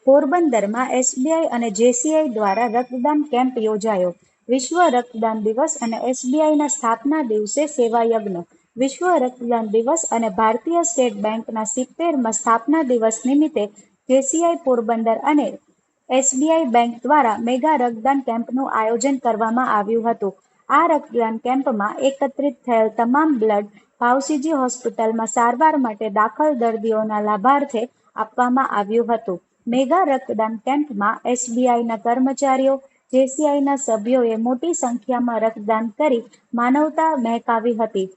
પોરબંદરમાં એસબીઆઈ અને જેસીઆઈ દ્વારા રક્તદાન કેમ્પ યોજાયો. વિશ્વ રક્તદાન દિવસ અને એસબીઆઈના સ્થાપના દિવસે સેવાયજ્ઞ. વિશ્વ રક્તદાન દિવસ અને ભારતીય સ્ટેટ બેંકના 70મા સ્થાપના દિવસ નિમિત્તે જેસીઆઈ પોરબંદર અને એસબીઆઈ બેંક દ્વારા મેગા રક્તદાન કેમ્પનું આયોજન કરવામાં આવ્યું હતું. આ રક્તદાન કેમ્પમાં એકત્રિત થયેલ તમામ બ્લડ ભાવસીજી હોસ્પિટલમાં સારવાર માટે દાખલ દર્દીઓના લાભાર્થે આપવામાં આવ્યું હતું. મેગા રક્તદાન કેમ્પમાં એસબીઆઈના કર્મચારીઓ, જેસીઆઈના સભ્યોએ મોટી સંખ્યામાં રક્તદાન કરી માનવતા મહેકાવી હતી.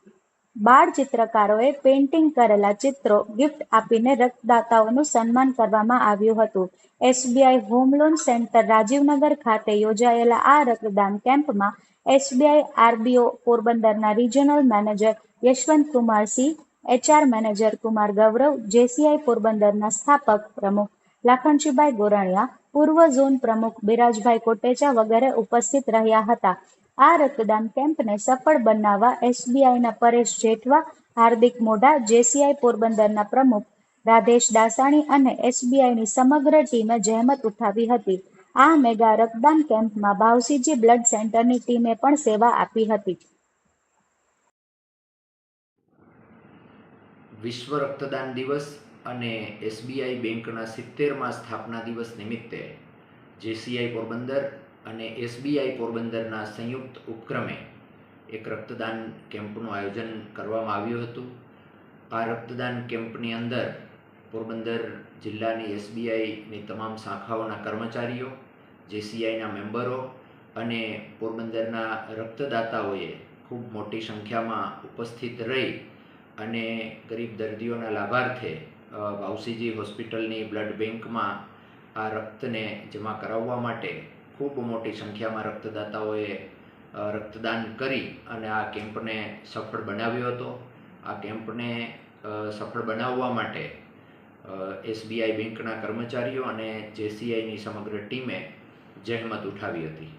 બાળ ચિત્રકારોએ પેઇન્ટિંગ કરેલા ચિત્રો ગિફ્ટ આપીને રક્તદાતાઓનું સન્માન કરવામાં આવ્યું હતું. SBI home loan centre Rajivnagar ખાતે યોજાયેલા આ રક્તદાન કેમ્પમાં એસબીઆઈ આરબીઓ પોરબંદરના રિજનલ મેનેજર યશવંતકુમાર સિંહ, એચઆર મેનેજર કુમાર ગૌરવ, જેસીઆઈ પોરબંદરના સ્થાપક પ્રમુખ લાખણજીભાઈ ગોરણિયા, પૂર્વ ઝોન પ્રમુખ બિરાજભાઈ કોટેચા વગેરે ઉપસ્થિત રહ્યા હતા. આ રક્તદાન કેમ્પને સફળ બનાવવા એસબીઆઈના પરેશ જેઠવા, હાર્દિક મોઢા, જેસીઆઈ પોરબંદરના પ્રમુખ રાધેશ દાસાણી અને એસબીઆઈની સમગ્ર ટીમે જહેમત ઉઠાવી હતી. આ મેગા રક્તદાન કેમ્પમાં ભાવસીજી બ્લડ સેન્ટરની ટીમે પણ સેવા આપી હતી. વિશ્વ રક્તદાન દિવસ અને એસબીઆઈ બેંકના 70મા સ્થાપના દિવસ નિમિત્તે જેસીઆઈ પોરબંદર અને એસબીઆઈ પોરબંદરના સંયુક્ત ઉપક્રમે એક રક્તદાન કેમ્પનું આયોજન કરવામાં આવ્યું હતું. આ રક્તદાન કેમ્પની અંદર પોરબંદર જિલ્લાની એસબીઆઈની તમામ શાખાઓના કર્મચારીઓ, જેસીઆઈના મેમ્બરો અને પોરબંદરના રક્તદાતાઓએ ખૂબ મોટી સંખ્યામાં ઉપસ્થિત રહી અને ગરીબ દર્દીઓના લાભાર્થે ભાવસીજી હોસ્પિટલની બ્લડ બેંકમાં આ રક્તને જમા કરાવવા માટે ખૂબ મોટી સંખ્યામાં રક્તદાતાઓએ રક્તદાન કરી અને આ કેમ્પને સફળ બનાવ્યો હતો. આ કેમ્પને સફળ બનાવવા માટે એસબીઆઈ બેંકના કર્મચારીઓ અને જેસીઆઈની સમગ્ર ટીમે જહેમત ઉઠાવી હતી.